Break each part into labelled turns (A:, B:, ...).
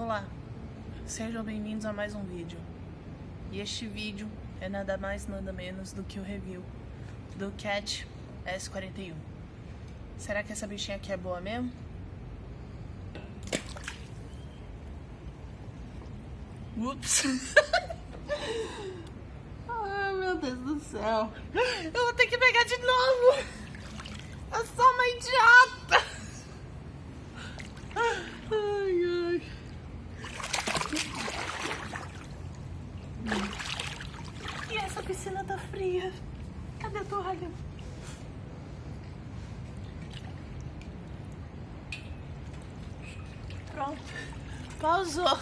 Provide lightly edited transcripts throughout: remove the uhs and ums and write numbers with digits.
A: Olá, sejam bem-vindos a mais um vídeo. E este vídeo é nada mais nada menos do que o review do Cat S41. Será que essa bichinha aqui é boa mesmo? Ups! Ai, meu Deus do céu! Eu vou ter que pegar de novo! Eu sou uma idiota! Ai, ai. E essa piscina tá fria. Cadê a toalha? Pronto. Pausou.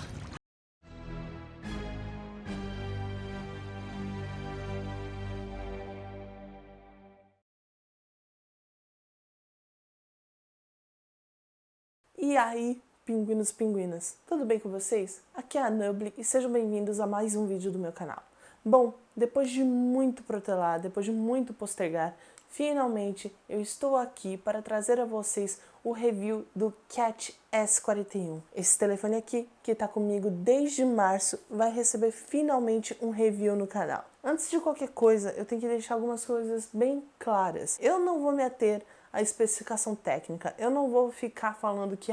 A: E aí, pinguinos e pinguinas, tudo bem com vocês? Aqui é a Nubly e sejam bem-vindos a mais um vídeo do meu canal. Bom, depois de muito protelar, depois de muito postergar, finalmente eu estou aqui para trazer a vocês o review do Cat S41. Esse telefone aqui, que está comigo desde março, vai receber finalmente um review no canal. Antes de qualquer coisa, eu tenho que deixar algumas coisas bem claras. Eu não vou me ater à especificação técnica, eu não vou ficar falando que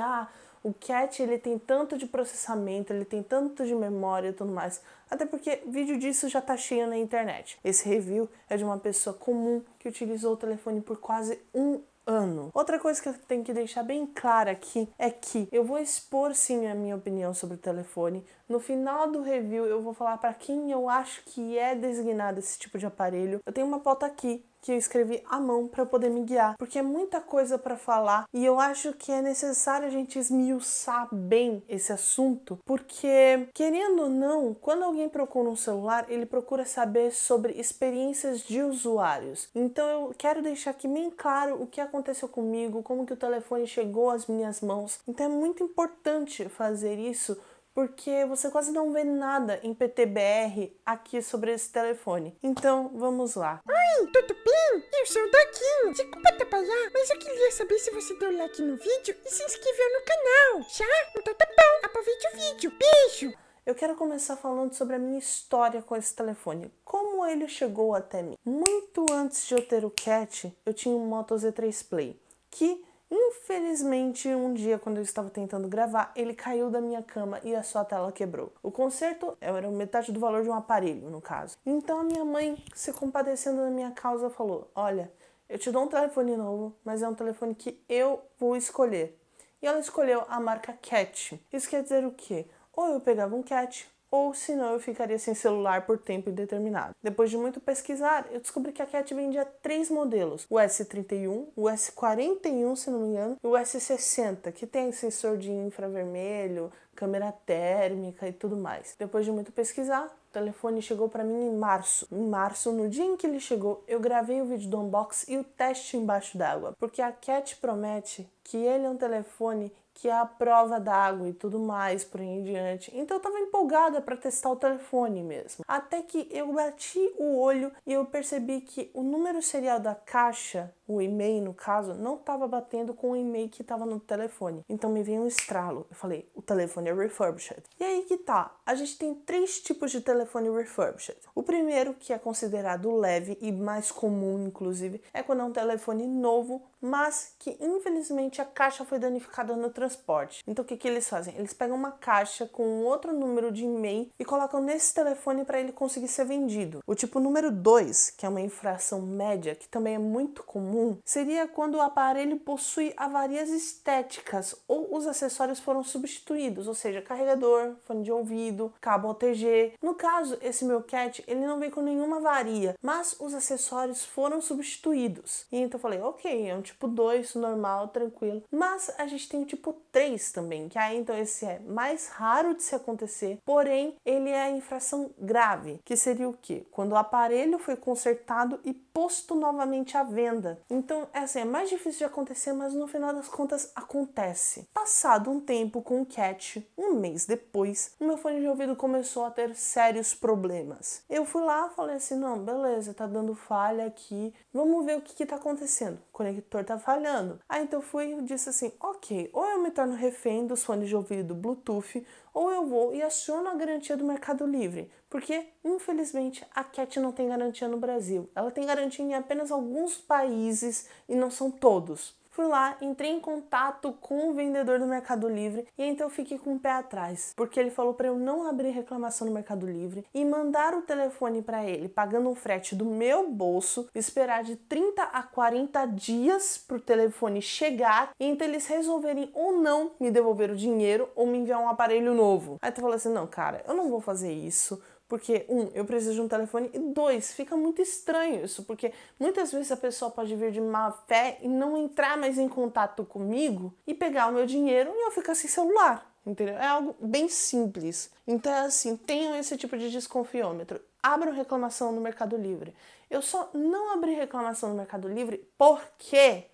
A: o Cat ele tem tanto de processamento, ele tem tanto de memória e tudo mais. Até porque vídeo disso já tá cheio na internet. Esse review é de uma pessoa comum que utilizou o telefone por quase um ano. Outra coisa que eu tenho que deixar bem clara aqui é que eu vou expor sim a minha opinião sobre o telefone. No final do review eu vou falar para quem eu acho que é designado esse tipo de aparelho. Eu tenho uma pauta aqui que eu escrevi à mão para poder me guiar, porque é muita coisa para falar e eu acho que é necessário a gente esmiuçar bem esse assunto, porque, querendo ou não, quando alguém procura um celular, ele procura saber sobre experiências de usuários. Então eu quero deixar aqui bem claro o que aconteceu comigo, como que o telefone chegou às minhas mãos. Então é muito importante fazer isso, porque você quase não vê nada em PTBR aqui sobre esse telefone. Então, vamos lá.
B: Oi, tudo bem? Eu sou o Doguinho. Desculpa atrapalhar, mas eu queria saber se você deu like no vídeo e se inscreveu no canal. Já? Então tá bom. Aproveite o vídeo. Beijo!
A: Eu quero começar falando sobre a minha história com esse telefone. Como ele chegou até mim. Muito antes de eu ter o Cat, eu tinha um Moto Z3 Play, que infelizmente, um dia, quando eu estava tentando gravar, ele caiu da minha cama e a sua tela quebrou. O conserto era metade do valor de um aparelho, no caso. Então a minha mãe, se compadecendo da minha causa, falou: olha, eu te dou um telefone novo, mas é um telefone que eu vou escolher. E ela escolheu a marca Cat. Isso quer dizer o quê? Ou eu pegava um Cat, ou senão eu ficaria sem celular por tempo indeterminado. Depois de muito pesquisar, eu descobri que a Cat vendia 3 modelos. O S31, o S41, se não me engano, e o S60, que tem sensor de infravermelho, câmera térmica e tudo mais. Depois de muito pesquisar, o telefone chegou para mim em março. Em março, no dia em que ele chegou, eu gravei o vídeo do unboxing e o teste embaixo d'água, porque a Cat promete que ele é um telefone que é a prova d'água e tudo mais por aí em diante. Então eu tava empolgada para testar o telefone mesmo. Até que eu bati o olho e eu percebi que o número serial da caixa, o e-mail no caso, não estava batendo com o e-mail que estava no telefone. Então me veio um estralo. Eu falei, o telefone é refurbished. E aí que tá, a gente tem 3 tipos de telefone refurbished. O primeiro, que é considerado leve e mais comum inclusive, é quando é um telefone novo, mas que infelizmente a caixa foi danificada no transporte. Então o que eles fazem? Eles pegam uma caixa com outro número de e-mail e colocam nesse telefone para ele conseguir ser vendido. O tipo número 2, que é uma infração média, que também é muito comum, seria quando o aparelho possui avarias estéticas ou os acessórios foram substituídos, ou seja, carregador, fone de ouvido, cabo OTG. No caso, esse meu Cat, ele não veio com nenhuma avaria, mas os acessórios foram substituídos. E então eu falei, ok, é um tipo 2, normal, tranquilo. Mas a gente tem o tipo 3 também, que aí então esse é mais raro de se acontecer, porém ele é a infração grave, que seria o quê? Quando o aparelho foi consertado e posto novamente à venda. Então, assim, é mais difícil de acontecer, mas no final das contas acontece. Passado um tempo com o Cat, um mês depois, o meu fone de ouvido começou a ter sérios problemas. Eu fui lá, falei assim, não, beleza, tá dando falha aqui, vamos ver o que tá acontecendo. O conector conector tá falhando. Aí então eu fui e disse assim, ok, ou eu me torno refém dos fones de ouvido Bluetooth, ou eu vou e aciono a garantia do Mercado Livre, porque infelizmente a Cat não tem garantia no Brasil. Ela tem garantia em apenas alguns países e não são todos. Fui lá, entrei em contato com o vendedor do Mercado Livre e então eu fiquei com o pé atrás, porque ele falou para eu não abrir reclamação no Mercado Livre e mandar o telefone para ele, pagando um frete do meu bolso, esperar de 30 a 40 dias para o telefone chegar e então eles resolverem ou não me devolver o dinheiro ou me enviar um aparelho novo. Aí tu falou assim, não cara, eu não vou fazer isso. Porque, eu preciso de um telefone, e 2, fica muito estranho isso, porque muitas vezes a pessoa pode vir de má fé e não entrar mais em contato comigo e pegar o meu dinheiro e eu ficar sem celular, entendeu? É algo bem simples. Então, assim, tenham esse tipo de desconfiômetro. Abram reclamação no Mercado Livre. Eu só não abri reclamação no Mercado Livre porque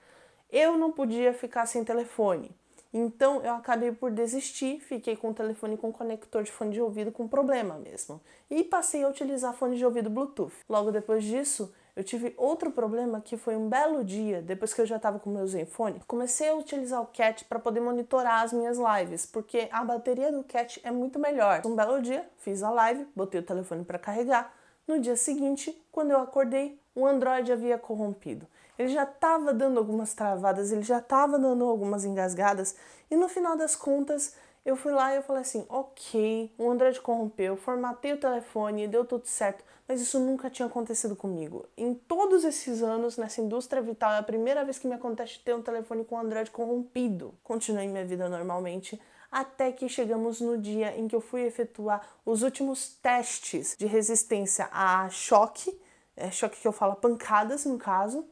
A: eu não podia ficar sem telefone. Então eu acabei por desistir, fiquei com o telefone com conector de fone de ouvido com problema mesmo. E passei a utilizar fone de ouvido Bluetooth. Logo depois disso, eu tive outro problema que foi um belo dia, depois que eu já estava com o meu Zenfone, comecei a utilizar o Cat para poder monitorar as minhas lives, porque a bateria do Cat é muito melhor. Um belo dia, fiz a live, botei o telefone para carregar. No dia seguinte, quando eu acordei, o Android havia corrompido. Ele já estava dando algumas travadas, ele já estava dando algumas engasgadas e no final das contas eu fui lá e eu falei assim, ok, o Android corrompeu, formatei o telefone, deu tudo certo, mas isso nunca tinha acontecido comigo. Em todos esses anos, nessa indústria vital, é a primeira vez que me acontece ter um telefone com Android corrompido. Continuei minha vida normalmente, até que chegamos no dia em que eu fui efetuar os últimos testes de resistência a choque, choque que eu falo pancadas no caso,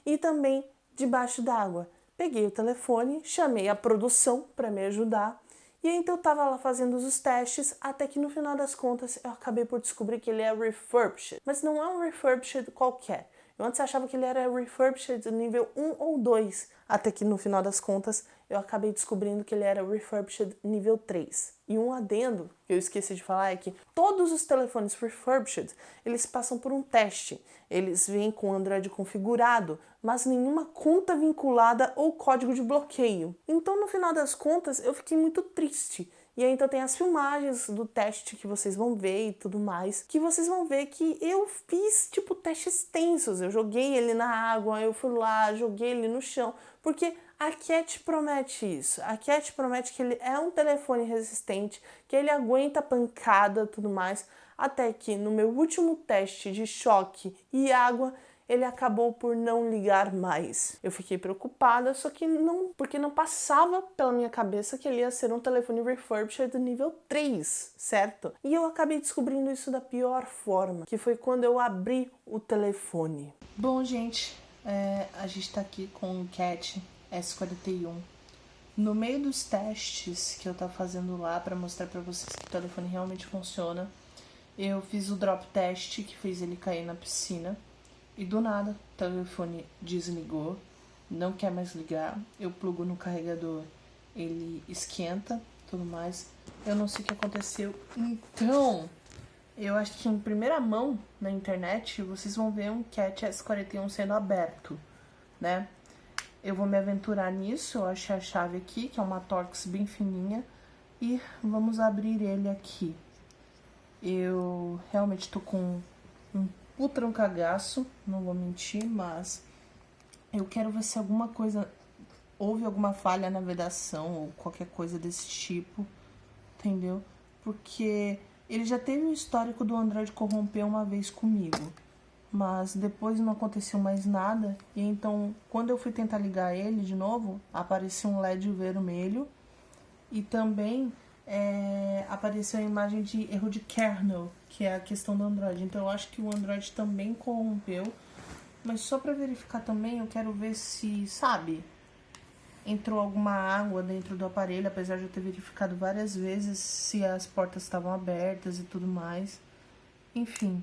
A: e também debaixo d'água. Peguei o telefone, chamei a produção para me ajudar e então eu estava lá fazendo os testes até que no final das contas eu acabei por descobrir que ele é refurbished. Mas não é um refurbished qualquer. Eu antes achava que ele era refurbished nível 1 ou 2, até que no final das contas eu acabei descobrindo que ele era refurbished nível 3. E um adendo que eu esqueci de falar é que todos os telefones refurbished, eles passam por um teste. Eles vêm com o Android configurado, mas nenhuma conta vinculada ou código de bloqueio. Então, no final das contas, eu fiquei muito triste. E aí, então, tem as filmagens do teste que vocês vão ver e tudo mais, que vocês vão ver que eu fiz, tipo, testes tensos. Eu joguei ele na água, eu fui lá, joguei ele no chão, porque a Cat promete isso. A Cat promete que ele é um telefone resistente, que ele aguenta pancada e tudo mais, até que no meu último teste de choque e água, ele acabou por não ligar mais. Eu fiquei preocupada, só que não, porque não passava pela minha cabeça que ele ia ser um telefone refurbished nível 3, certo? E eu acabei descobrindo isso da pior forma, que foi quando eu abri o telefone. Bom, gente, a gente tá aqui com o Cat S41. No meio dos testes que eu tava fazendo lá para mostrar para vocês que o telefone realmente funciona, eu fiz o drop test que fez ele cair na piscina. E do nada, o telefone desligou, não quer mais ligar, eu plugo no carregador, ele esquenta, tudo mais. Eu não sei o que aconteceu. Então, eu acho que em primeira mão na internet, vocês vão ver um Cat S41 sendo aberto, né? Eu vou me aventurar nisso, eu achei a chave aqui, que é uma Torx bem fininha, e vamos abrir ele aqui. Eu realmente tô com um puta um cagaço, não vou mentir, mas eu quero ver se houve alguma falha na vedação ou qualquer coisa desse tipo, entendeu? Porque ele já teve um histórico do Android corromper uma vez comigo, mas depois não aconteceu mais nada, e então quando eu fui tentar ligar ele de novo, apareceu um LED vermelho e também apareceu a imagem de erro de kernel, que é a questão do Android. Então eu acho que o Android também corrompeu, mas só para verificar também eu quero ver se, sabe, entrou alguma água dentro do aparelho, apesar de eu ter verificado várias vezes se as portas estavam abertas e tudo mais. Enfim,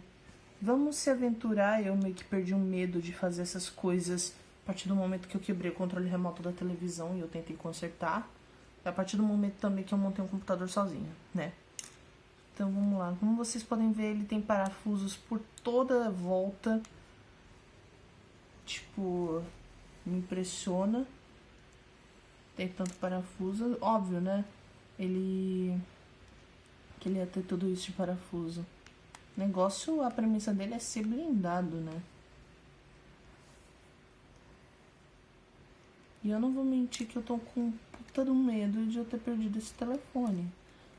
A: vamos se aventurar. Eu meio que perdi o medo de fazer essas coisas a partir do momento que eu quebrei o controle remoto da televisão e eu tentei consertar. A partir do momento também que eu montei um computador sozinha, né? Então vamos lá. Como vocês podem ver, ele tem parafusos por toda a volta. Tipo, Me impressiona. Tem tanto parafuso. Óbvio, né? Que ele ia ter tudo isso de parafuso. O negócio, a premissa dele é ser blindado, né? E eu não vou mentir que eu tô com puta do medo de eu ter perdido esse telefone.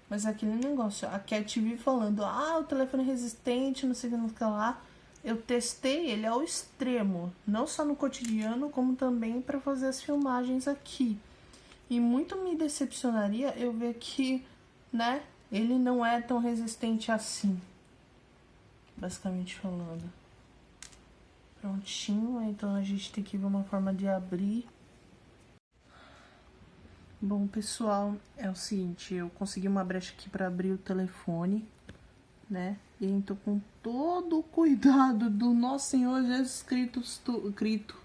A: Mas aquele negócio, a Cat vive falando, o telefone é resistente, não sei o que lá. Eu testei ele ao extremo, não só no cotidiano, como também para fazer as filmagens aqui. E muito me decepcionaria eu ver que, né, ele não é tão resistente assim. Basicamente falando. Prontinho, então a gente tem que ver uma forma de abrir. Bom, pessoal, é o seguinte, eu consegui uma brecha aqui para abrir o telefone, né? E então, com todo o cuidado do Nosso Senhor Jesus Cristo,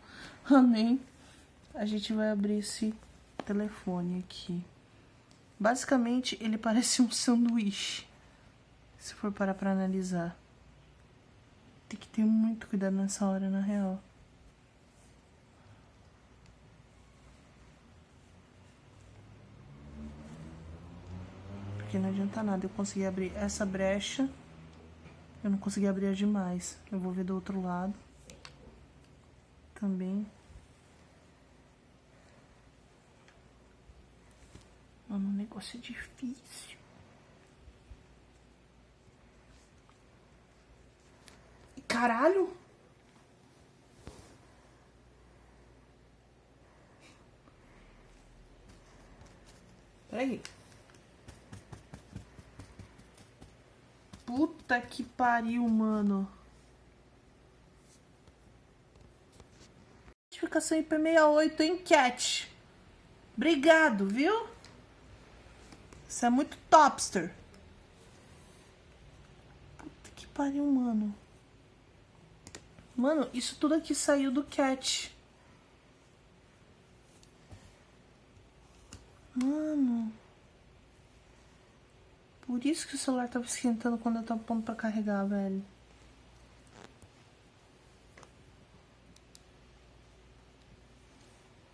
A: amém, a gente vai abrir esse telefone aqui. Basicamente, ele parece um sanduíche, se for parar pra analisar. Tem que ter muito cuidado nessa hora, na real. Porque não adianta nada eu conseguir abrir essa brecha. Eu não consegui abrir as demais. Eu vou ver do outro lado. Também. Mano, o negócio é difícil. Caralho! Peraí. Puta que pariu, mano. Notificação IP68, hein, Cat? Obrigado, viu? Isso é muito topster. Puta que pariu, mano. Mano, isso tudo aqui saiu do Cat. Mano. Por isso que o celular tava esquentando quando eu tava pondo pra carregar, velho.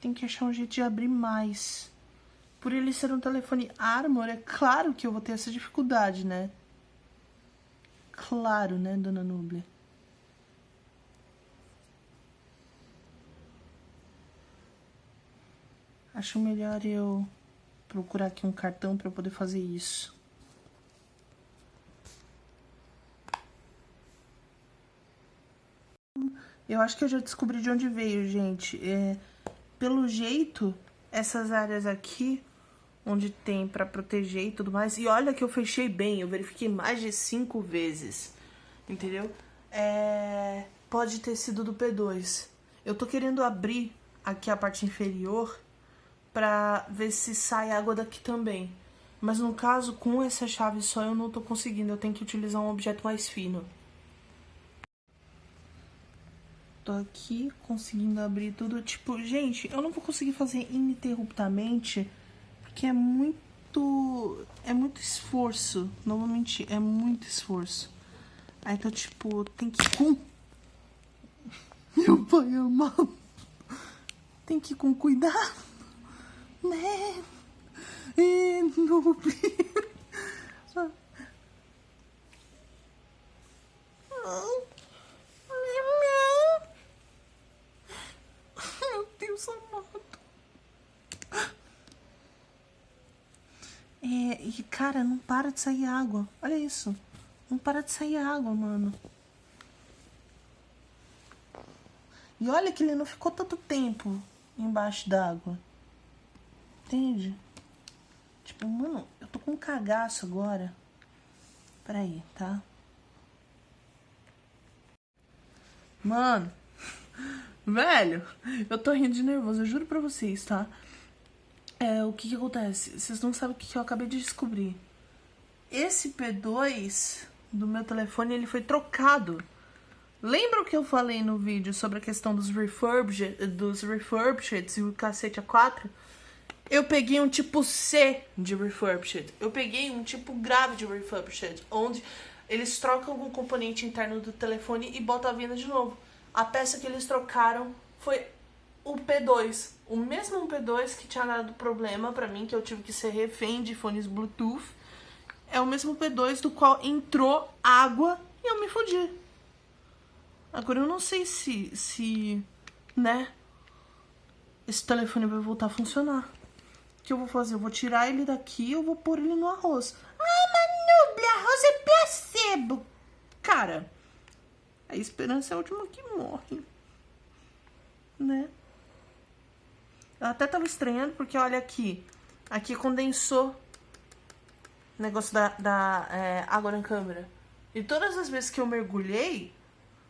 A: Tem que achar um jeito de abrir mais. Por ele ser um telefone Armor, é claro que eu vou ter essa dificuldade, né? Claro, né, dona Núbia? Acho melhor eu procurar aqui um cartão pra eu poder fazer isso. Eu acho que eu já descobri de onde veio, gente. Pelo jeito, essas áreas aqui, onde tem pra proteger e tudo mais. E olha que eu fechei bem, eu verifiquei mais de 5 vezes. Entendeu? Pode ter sido do P2. Eu tô querendo abrir aqui a parte inferior pra ver se sai água daqui também. Mas no caso, com essa chave só eu não tô conseguindo. Eu tenho que utilizar um objeto mais fino. Tô aqui conseguindo abrir tudo. Tipo, gente, eu não vou conseguir fazer ininterruptamente porque é muito esforço. Não vou mentir, é muito esforço. Aí então, tipo, tem que ir com... Meu pai amado. Tem que ir com cuidado, né? E no... Meu Deus amado. E cara, não para de sair água. Olha isso. Não para de sair água, mano. E olha que ele não ficou tanto tempo embaixo d'água. Entende? Tipo, mano, eu tô com um cagaço agora. Peraí, tá? Mano. Velho, eu tô rindo de nervoso, eu juro pra vocês, tá? O que acontece? Vocês não sabem o que eu acabei de descobrir. Esse P2 do meu telefone, ele foi trocado. Lembra o que eu falei no vídeo sobre a questão dos refurbished e o cacete A4? Eu peguei um tipo C de refurbished. Eu peguei um tipo grave de refurbished, onde eles trocam o componente interno do telefone e botam a venda de novo. A peça que eles trocaram foi o P2. O mesmo P2 que tinha dado problema pra mim, que eu tive que ser refém de fones Bluetooth. É o mesmo P2 do qual entrou água e eu me fodi. Agora eu não sei se né, esse telefone vai voltar a funcionar. O que eu vou fazer? Eu vou tirar ele daqui e eu vou pôr ele no arroz.
B: Nubla, arroz é placebo.
A: Cara, a esperança é a última que morre. Né? Eu até tava estranhando porque olha aqui. Aqui condensou o negócio da água na câmera. E todas as vezes que eu mergulhei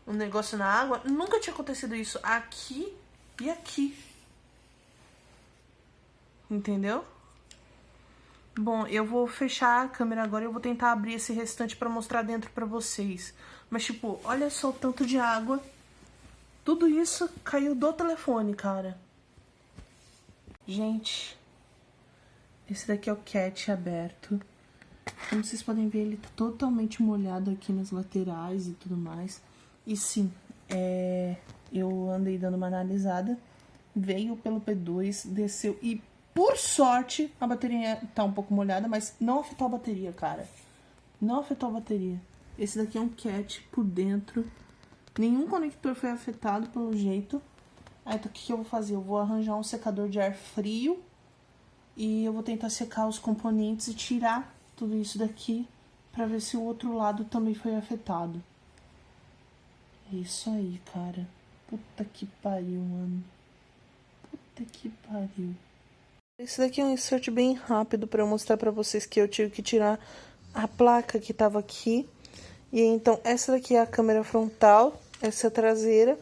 A: o negócio na água, nunca tinha acontecido isso aqui e aqui. Entendeu? Bom, eu vou fechar a câmera agora e eu vou tentar abrir esse restante pra mostrar dentro pra vocês. Mas, tipo, olha só o tanto de água. Tudo isso caiu do telefone, cara. Gente, esse daqui é o Cat aberto. Como vocês podem ver, ele tá totalmente molhado aqui nas laterais e tudo mais. E sim, eu andei dando uma analisada. Veio pelo P2, desceu e, por sorte, a bateria tá um pouco molhada, mas não afetou a bateria, cara. Não afetou a bateria. Esse daqui é um Cat por dentro. Nenhum conector foi afetado, pelo jeito. Aí, então, o que eu vou fazer? Eu vou arranjar um secador de ar frio. E eu vou tentar secar os componentes e tirar tudo isso daqui. Pra ver se o outro lado também foi afetado. É isso aí, cara. Puta que pariu, mano. Puta que pariu. Esse daqui é um insert bem rápido pra eu mostrar pra vocês que eu tive que tirar a placa que tava aqui. E então, essa daqui é a câmera frontal, essa é a traseira.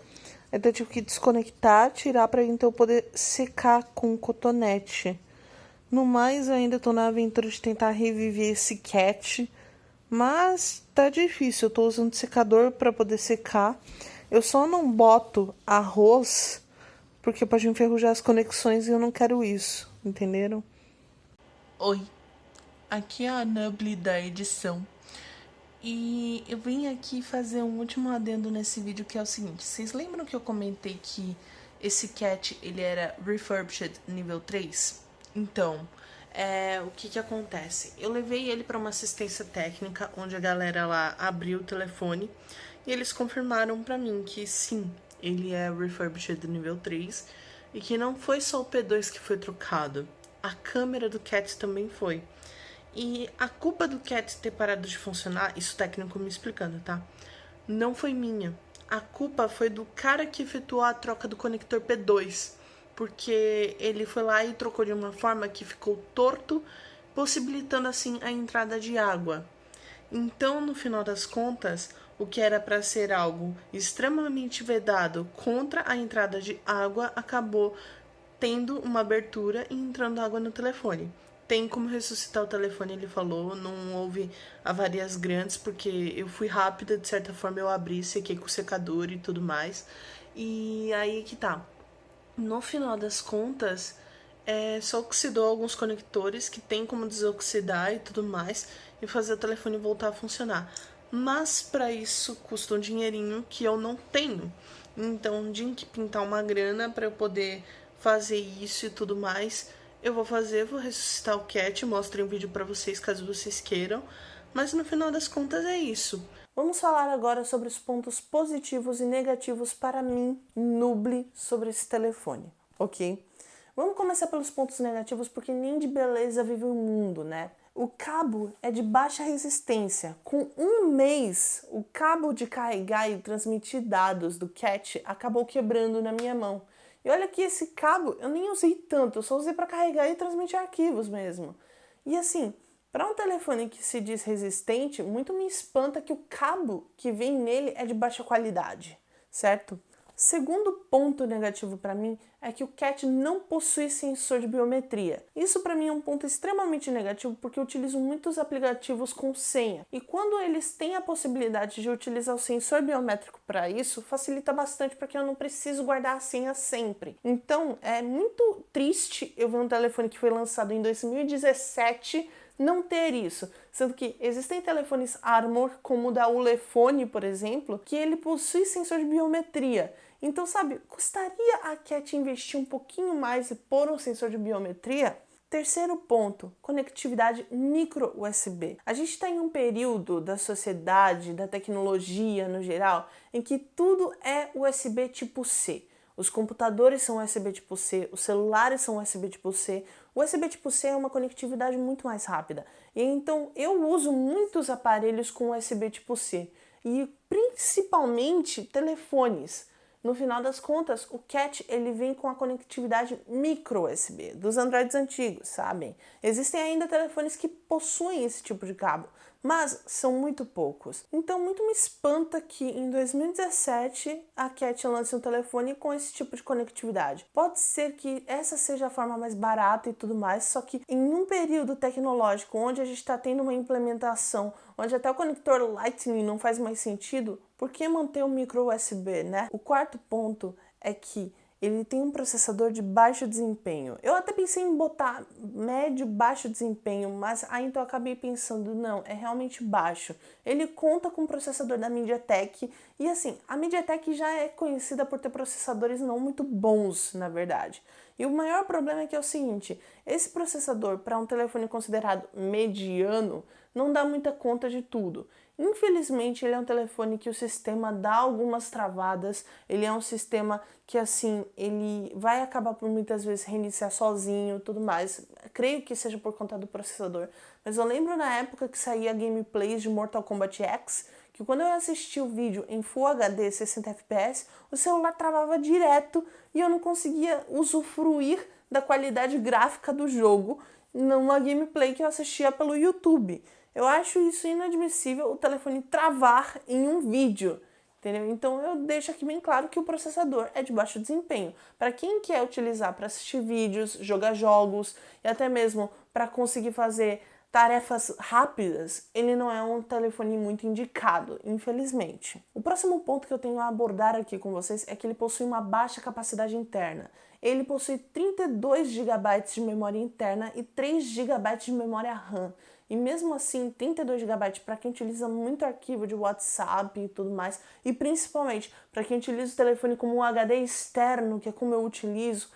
A: Então, eu tive que desconectar, tirar pra então eu poder secar com cotonete. No mais, eu ainda tô na aventura de tentar reviver esse Cat. Mas tá difícil, eu tô usando secador pra poder secar. Eu só não boto arroz, porque pode enferrujar as conexões e eu não quero isso, entenderam? Oi, aqui é a Nubly da edição. E eu vim aqui fazer um último adendo nesse vídeo, que é o seguinte. Vocês lembram que eu comentei que esse Cat, ele era refurbished nível 3? Então, o que acontece? Eu levei ele para uma assistência técnica, onde a galera lá abriu o telefone. E eles confirmaram pra mim que sim, ele é refurbished nível 3. E que não foi só o P2 que foi trocado. A câmera do Cat também foi. E a culpa do Cat ter parado de funcionar, isso o técnico me explicando, tá? Não foi minha. A culpa foi do cara que efetuou a troca do conector P2. Porque ele foi lá e trocou de uma forma que ficou torto, possibilitando assim a entrada de água. Então, no final das contas, o que era para ser algo extremamente vedado contra a entrada de água acabou tendo uma abertura e entrando água no telefone. Tem como ressuscitar o telefone, ele falou, não houve avarias grandes, porque eu fui rápida, de certa forma eu abri, sequei com o secador e tudo mais. E aí que tá. No final das contas, só oxidou alguns conectores que tem como desoxidar e tudo mais, e fazer o telefone voltar a funcionar. Mas para isso custa um dinheirinho que eu não tenho. Então, tinha que pintar uma grana para eu poder fazer isso e tudo mais. Eu vou fazer, vou ressuscitar o Cat, mostrei um vídeo pra vocês caso vocês queiram, mas no final das contas é isso. Vamos falar agora sobre os pontos positivos e negativos para mim, Nubly, sobre esse telefone, ok? Vamos começar pelos pontos negativos, porque nem de beleza vive o mundo, né? O cabo é de baixa resistência. Com um mês, o cabo de carregar e transmitir dados do Cat acabou quebrando na minha mão. E olha que esse cabo eu nem usei tanto, eu só usei para carregar e transmitir arquivos mesmo. E assim, para um telefone que se diz resistente, muito me espanta que o cabo que vem nele é de baixa qualidade, certo? Segundo ponto negativo para mim é que o Cat não possui sensor de biometria. Isso para mim é um ponto extremamente negativo porque eu utilizo muitos aplicativos com senha. E quando eles têm a possibilidade de utilizar o sensor biométrico para isso, facilita bastante porque eu não preciso guardar a senha sempre. Então é muito triste eu ver um telefone que foi lançado em 2017 não ter isso, sendo que existem telefones Armor, como o da Ulefone, por exemplo, que ele possui sensor de biometria. Então, sabe, custaria a Cat investir um pouquinho mais e pôr um sensor de biometria? Terceiro ponto, conectividade micro USB. A gente está em um período da sociedade, da tecnologia no geral, em que tudo é USB tipo C. Os computadores são USB tipo C, os celulares são USB tipo C. O USB tipo C é uma conectividade muito mais rápida. E então eu uso muitos aparelhos com USB tipo C e principalmente telefones. No final das contas, o Cat ele vem com a conectividade micro USB dos Androids antigos, sabem? Existem ainda telefones que possuem esse tipo de cabo, mas são muito poucos. Então, muito me espanta que em 2017 a Cat lance um telefone com esse tipo de conectividade. Pode ser que essa seja a forma mais barata e tudo mais, só que em um período tecnológico onde a gente está tendo uma implementação, onde até o conector Lightning não faz mais sentido, por que manter o micro USB, né? O quarto ponto é que ele tem um processador de baixo desempenho. Eu até pensei em botar médio baixo desempenho, mas aí então eu acabei pensando, não, é realmente baixo. Ele conta com o processador da MediaTek e assim, a MediaTek já é conhecida por ter processadores não muito bons, na verdade. E o maior problema é que é o seguinte, esse processador para um telefone considerado mediano não dá muita conta de tudo. Infelizmente, ele é um telefone que o sistema dá algumas travadas, ele é um sistema que, assim, ele vai acabar por muitas vezes reiniciar sozinho e tudo mais. Creio que seja por conta do processador. Mas eu lembro na época que saía gameplays de Mortal Kombat X, que quando eu assisti o vídeo em Full HD 60 FPS, o celular travava direto e eu não conseguia usufruir da qualidade gráfica do jogo numa gameplay que eu assistia pelo YouTube. Eu acho isso inadmissível, o telefone travar em um vídeo, entendeu? Então eu deixo aqui bem claro que o processador é de baixo desempenho. Para quem quer utilizar para assistir vídeos, jogar jogos e até mesmo para conseguir fazer tarefas rápidas, ele não é um telefone muito indicado, infelizmente. O próximo ponto que eu tenho a abordar aqui com vocês é que ele possui uma baixa capacidade interna. Ele possui 32 GB de memória interna e 3 GB de memória RAM. E mesmo assim, 32 GB para quem utiliza muito arquivo de WhatsApp e tudo mais, e principalmente para quem utiliza o telefone como um HD externo, que é como eu utilizo,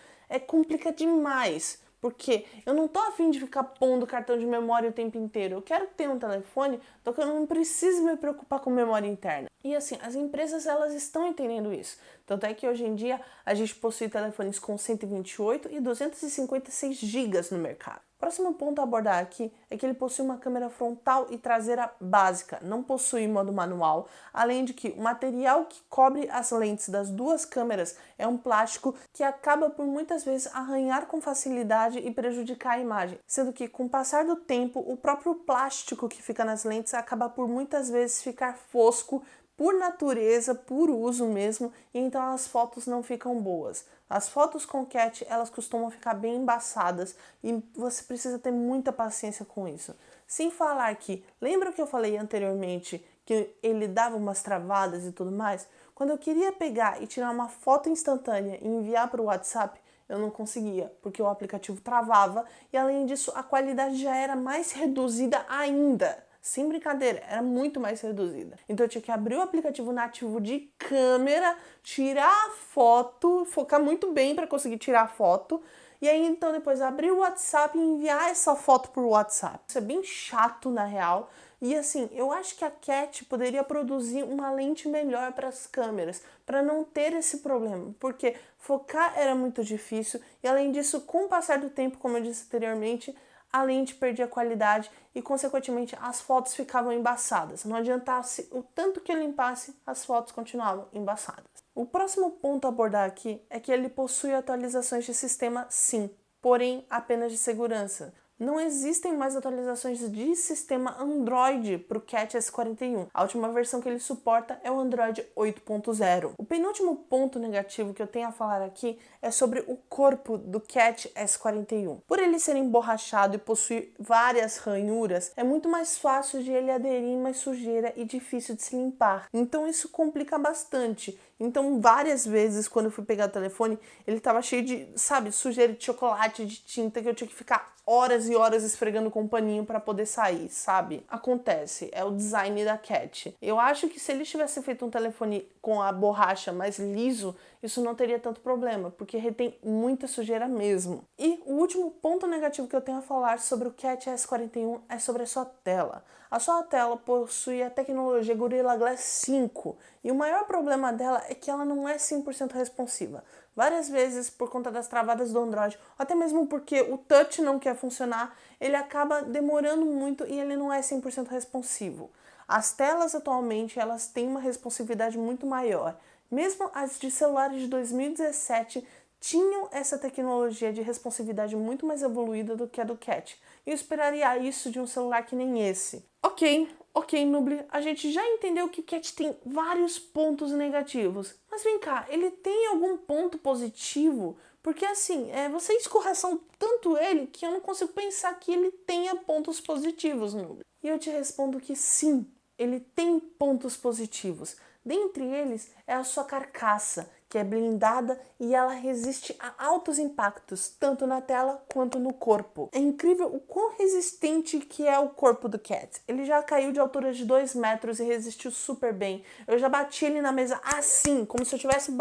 A: complica demais. Porque eu não tô afim de ficar pondo cartão de memória o tempo inteiro. Eu quero ter um telefone, então que eu não preciso me preocupar com memória interna. E assim, as empresas elas estão entendendo isso. Tanto é que hoje em dia a gente possui telefones com 128 e 256 GB no mercado. Próximo ponto a abordar aqui é que ele possui uma câmera frontal e traseira básica, não possui modo manual, além de que o material que cobre as lentes das duas câmeras é um plástico que acaba por muitas vezes arranhar com facilidade e prejudicar a imagem, sendo que com o passar do tempo o próprio plástico que fica nas lentes acaba por muitas vezes ficar fosco por natureza, por uso mesmo, e então as fotos não ficam boas. As fotos com Cat, elas costumam ficar bem embaçadas e você precisa ter muita paciência com isso. Sem falar que, lembra que eu falei anteriormente que ele dava umas travadas e tudo mais? Quando eu queria pegar e tirar uma foto instantânea e enviar para o WhatsApp, eu não conseguia, porque o aplicativo travava e além disso a qualidade já era mais reduzida ainda. Sem brincadeira, era muito mais reduzida. Então eu tinha que abrir o aplicativo nativo de câmera, tirar a foto, focar muito bem para conseguir tirar a foto. E aí então depois abrir o WhatsApp e enviar essa foto por WhatsApp. Isso é bem chato na real. E assim, eu acho que a Cat poderia produzir uma lente melhor para as câmeras, para não ter esse problema. Porque focar era muito difícil e além disso, com o passar do tempo, como eu disse anteriormente, a lente perdia qualidade e, consequentemente, as fotos ficavam embaçadas. Não adiantasse o tanto que eu limpasse, as fotos continuavam embaçadas. O próximo ponto a abordar aqui é que ele possui atualizações de sistema sim, porém apenas de segurança. Não existem mais atualizações de sistema Android para o Cat S41. A última versão que ele suporta é o Android 8.0. O penúltimo ponto negativo que eu tenho a falar aqui é sobre o corpo do Cat S41. Por ele ser emborrachado e possuir várias ranhuras, é muito mais fácil de ele aderir em mais sujeira e difícil de se limpar. Então isso complica bastante. Então, várias vezes, quando eu fui pegar o telefone, ele tava cheio de, sabe, sujeira de chocolate, de tinta, que eu tinha que ficar horas e horas esfregando com um paninho para poder sair, sabe? Acontece, é o design da Cat. Eu acho que se ele tivesse feito um telefone com a borracha mais liso, isso não teria tanto problema, porque retém muita sujeira mesmo. E o último ponto negativo que eu tenho a falar sobre o Cat S41 é sobre a sua tela. A sua tela possui a tecnologia Gorilla Glass 5 e o maior problema dela é que ela não é 100% responsiva. Várias vezes, por conta das travadas do Android, ou até mesmo porque o touch não quer funcionar, ele acaba demorando muito e ele não é 100% responsivo. As telas atualmente elas têm uma responsividade muito maior. Mesmo as de celulares de 2017 tinham essa tecnologia de responsividade muito mais evoluída do que a do Cat. Eu esperaria isso de um celular que nem esse. Ok, Nubli, a gente já entendeu que o Cat tem vários pontos negativos. Mas vem cá, ele tem algum ponto positivo? Porque assim, você escorraçou tanto ele que eu não consigo pensar que ele tenha pontos positivos, Nubli. E eu te respondo que sim, ele tem pontos positivos. Dentre eles é a sua carcaça, que é blindada e ela resiste a altos impactos, tanto na tela quanto no corpo. É incrível o quão resistente que é o corpo do Cat. Ele já caiu de altura de 2 metros e resistiu super bem. Eu já bati ele na mesa assim, como se eu estivesse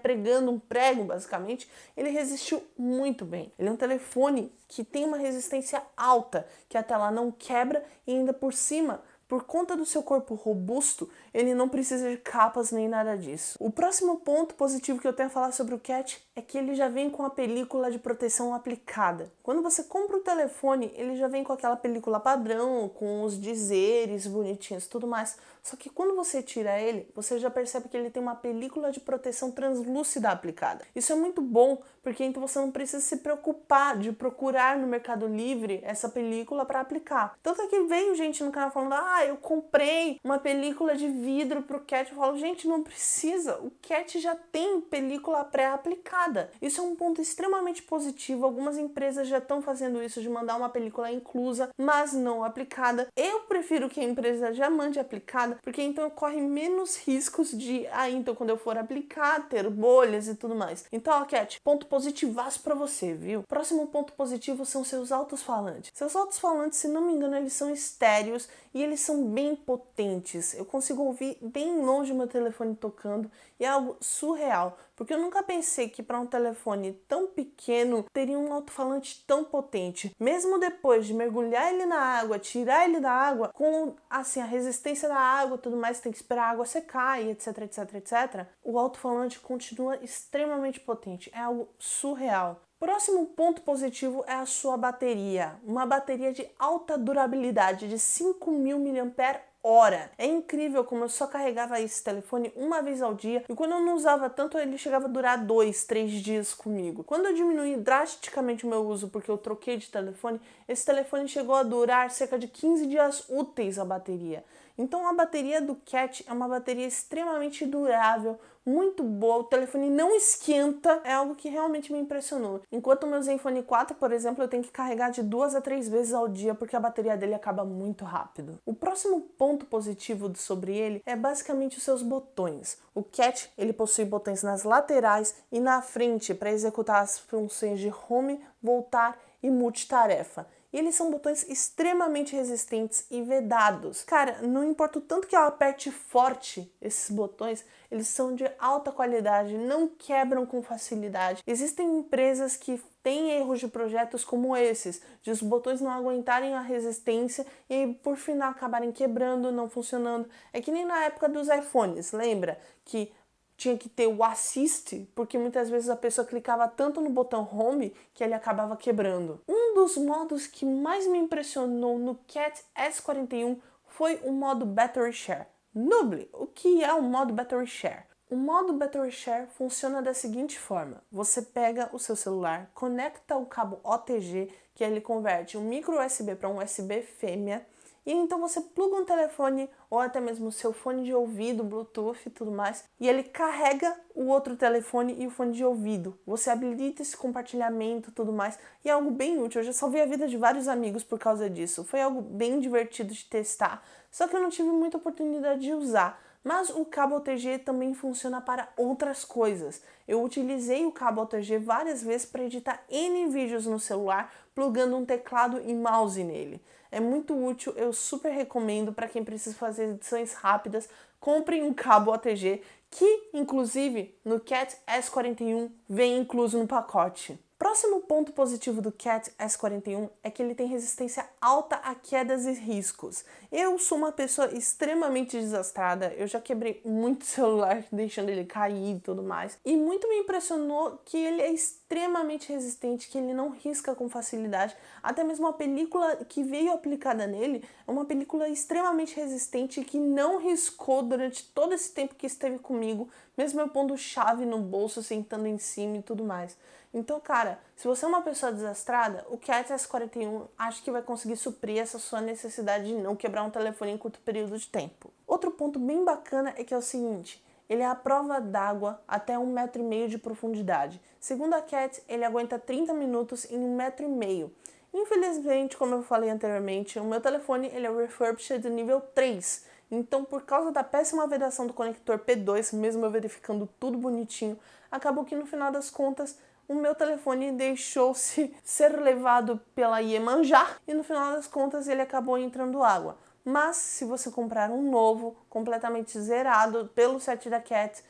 A: pregando um prego, basicamente. Ele resistiu muito bem. Ele é um telefone que tem uma resistência alta, que a tela não quebra e ainda por cima, por conta do seu corpo robusto, ele não precisa de capas nem nada disso. O próximo ponto positivo que eu tenho a falar sobre o Cat é que ele já vem com a película de proteção aplicada. Quando você compra o telefone, ele já vem com aquela película padrão, com os dizeres bonitinhos e tudo mais. Só que quando você tira ele, você já percebe que ele tem uma película de proteção translúcida aplicada. Isso é muito bom, porque então você não precisa se preocupar de procurar no Mercado Livre essa película para aplicar. Tanto é que veio gente no canal falando, eu comprei uma película de vidro pro Cat. Eu falo, gente, não precisa. O Cat já tem película pré-aplicada. Isso é um ponto extremamente positivo. Algumas empresas já estão fazendo isso, de mandar uma película inclusa, mas não aplicada. Eu prefiro que a empresa já mande aplicada, porque então corre menos riscos de, então quando eu for aplicar, ter bolhas e tudo mais. Então, Cat, ponto positivaço pra você, viu? Próximo ponto positivo são seus alto-falantes. Seus alto-falantes, se não me engano, eles são estéreos e eles são bem potentes. Eu consigo ouvir bem longe o meu telefone tocando e é algo surreal, porque eu nunca pensei que para um telefone tão pequeno teria um alto-falante tão potente. Mesmo depois de mergulhar ele na água, tirar ele da água, com assim a resistência da água e tudo mais, tem que esperar a água secar e etc, o alto-falante continua extremamente potente. É algo surreal. Próximo ponto positivo é a sua bateria. Uma bateria de alta durabilidade de 5.000 mAh. É incrível como eu só carregava esse telefone uma vez ao dia e quando eu não usava tanto ele chegava a durar 2, 3 dias comigo. Quando eu diminuí drasticamente o meu uso porque eu troquei de telefone, esse telefone chegou a durar cerca de 15 dias úteis a bateria. Então a bateria do Cat é uma bateria extremamente durável, muito boa, o telefone não esquenta, é algo que realmente me impressionou. Enquanto o meu Zenfone 4, por exemplo, eu tenho que carregar de 2 a 3 vezes ao dia porque a bateria dele acaba muito rápido. O próximo ponto positivo sobre ele é basicamente os seus botões. O Cat, ele possui botões nas laterais e na frente para executar as funções de home, voltar e multitarefa. E eles são botões extremamente resistentes e vedados. Cara, não importa o tanto que eu aperte forte esses botões, eles são de alta qualidade, não quebram com facilidade. Existem empresas que têm erros de projetos como esses, de os botões não aguentarem a resistência e por final acabarem quebrando, não funcionando. É que nem na época dos iPhones, lembra? Que tinha que ter o assist, porque muitas vezes a pessoa clicava tanto no botão home que ele acabava quebrando. Um dos modos que mais me impressionou no Cat S41 foi o modo Battery Share. Nubli, o que é o modo Battery Share? O modo Battery Share funciona da seguinte forma: você pega o seu celular, conecta o cabo OTG, que ele converte um micro USB para um USB fêmea, e então você pluga um telefone ou até mesmo o seu fone de ouvido, Bluetooth e tudo mais, e ele carrega o outro telefone e o fone de ouvido. Você habilita esse compartilhamento e tudo mais, e é algo bem útil. Eu já salvei a vida de vários amigos por causa disso. Foi algo bem divertido de testar, só que eu não tive muita oportunidade de usar. Mas o cabo OTG também funciona para outras coisas. Eu utilizei o cabo OTG várias vezes para editar N vídeos no celular, plugando um teclado e mouse nele. É muito útil, eu super recomendo para quem precisa fazer edições rápidas. Comprem um cabo OTG, que inclusive no Cat S41 vem incluso no pacote. Próximo ponto positivo do Cat S41 é que ele tem resistência alta a quedas e riscos. Eu sou uma pessoa extremamente desastrada, eu já quebrei muito celular deixando ele cair e tudo mais. E muito me impressionou que ele é extremamente resistente, que ele não risca com facilidade. Até mesmo a película que veio aplicada nele é uma película extremamente resistente que não riscou durante todo esse tempo que esteve comigo, mesmo eu pondo chave no bolso, sentando em cima e tudo mais. Então, cara, se você é uma pessoa desastrada, o Cat S41 acho que vai conseguir suprir essa sua necessidade de não quebrar um telefone em curto período de tempo. Outro ponto bem bacana é que é o seguinte, ele é à prova d'água até 1,5 m de profundidade. Segundo a Cat, ele aguenta 30 minutos em 1,5 m. Infelizmente, como eu falei anteriormente, o meu telefone ele é refurbished nível 3. Então, por causa da péssima vedação do conector P2, mesmo eu verificando tudo bonitinho, acabou que no final das contas o meu telefone deixou-se ser levado pela Iemanjá e no final das contas ele acabou entrando água. Mas se você comprar um novo, completamente zerado pelo site da Cat,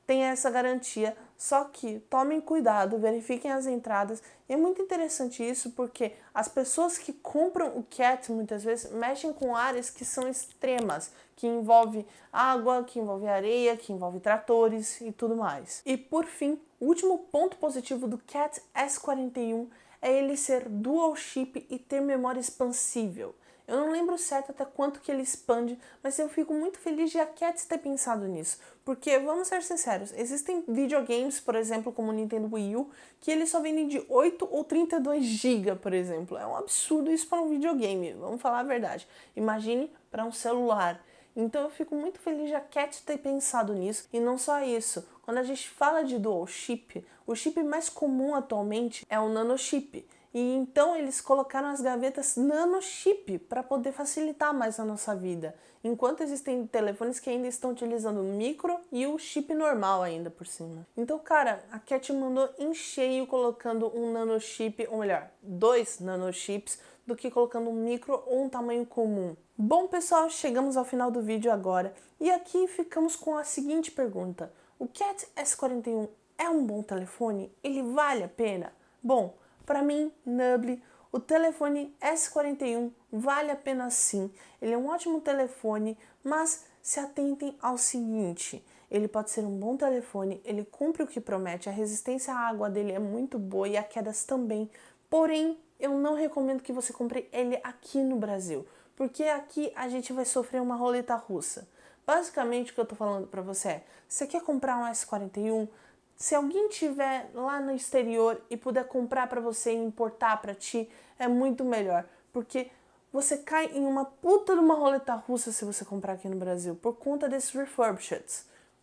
A: tem essa garantia. Só que tomem cuidado, verifiquem as entradas. E é muito interessante isso porque as pessoas que compram o Cat muitas vezes mexem com áreas que são extremas, que envolve água, que envolve areia, que envolve tratores e tudo mais. E por fim, o último ponto positivo do Cat S41 é ele ser dual chip e ter memória expansível. Eu não lembro certo até quanto que ele expande, mas eu fico muito feliz de a Cat ter pensado nisso. Porque, vamos ser sinceros, existem videogames, por exemplo, como o Nintendo Wii U, que eles só vendem de 8 ou 32 GB, por exemplo. É um absurdo isso para um videogame, vamos falar a verdade. Imagine para um celular. Então eu fico muito feliz de a Cat ter pensado nisso. E não só isso, quando a gente fala de dual chip, o chip mais comum atualmente é o nanochip. E então eles colocaram as gavetas nanochip para poder facilitar mais a nossa vida. Enquanto existem telefones que ainda estão utilizando o micro e o chip normal ainda por cima. Então, cara, a Cat mandou em cheio colocando um nanochip, ou melhor, 2 nanochips, do que colocando um micro ou um tamanho comum. Bom, pessoal, chegamos ao final do vídeo agora. E aqui ficamos com a seguinte pergunta. O Cat S41 é um bom telefone? Ele vale a pena? Bom, para mim, Nubly, o telefone S41 vale a pena sim. Ele é um ótimo telefone, mas se atentem ao seguinte. Ele pode ser um bom telefone, ele cumpre o que promete, a resistência à água dele é muito boa e a quedas também. Porém, eu não recomendo que você compre ele aqui no Brasil, porque aqui a gente vai sofrer uma roleta russa. Basicamente, o que eu tô falando para você é, você quer comprar um S41? Se alguém tiver lá no exterior e puder comprar para você e importar para ti, é muito melhor, porque você cai em uma puta de uma roleta russa se você comprar aqui no Brasil, por conta desses refurbished.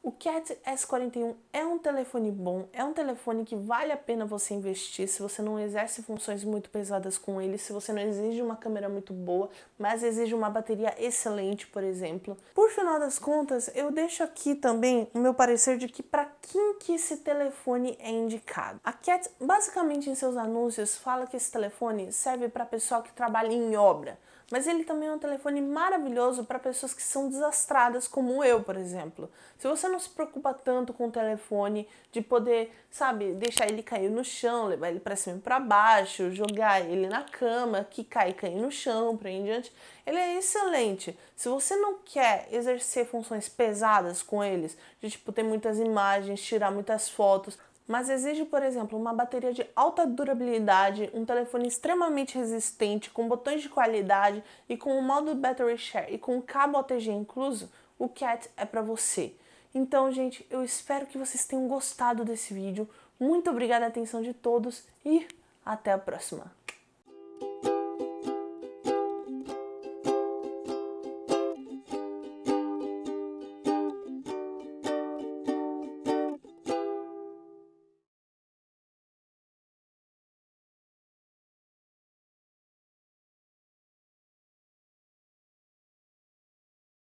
A: O Cat S41 é um telefone bom, é um telefone que vale a pena você investir se você não exerce funções muito pesadas com ele, se você não exige uma câmera muito boa, mas exige uma bateria excelente, por exemplo. Por final das contas, eu deixo aqui também o meu parecer de que para quem que esse telefone é indicado. A Cat, basicamente em seus anúncios, fala que esse telefone serve para pessoal que trabalha em obra. Mas ele também é um telefone maravilhoso para pessoas que são desastradas, como eu, por exemplo. Se você não se preocupa tanto com o telefone, de poder, sabe, deixar ele cair no chão, levar ele para cima e para baixo, jogar ele na cama, que cai e cair no chão, para aí em diante, ele é excelente. Se você não quer exercer funções pesadas com eles, de tipo ter muitas imagens, tirar muitas fotos, mas exige, por exemplo, uma bateria de alta durabilidade, um telefone extremamente resistente, com botões de qualidade e com o modo Battery Share e com o cabo OTG incluso, o Cat é para você. Então, gente, eu espero que vocês tenham gostado desse vídeo. Muito obrigada a atenção de todos e até a próxima.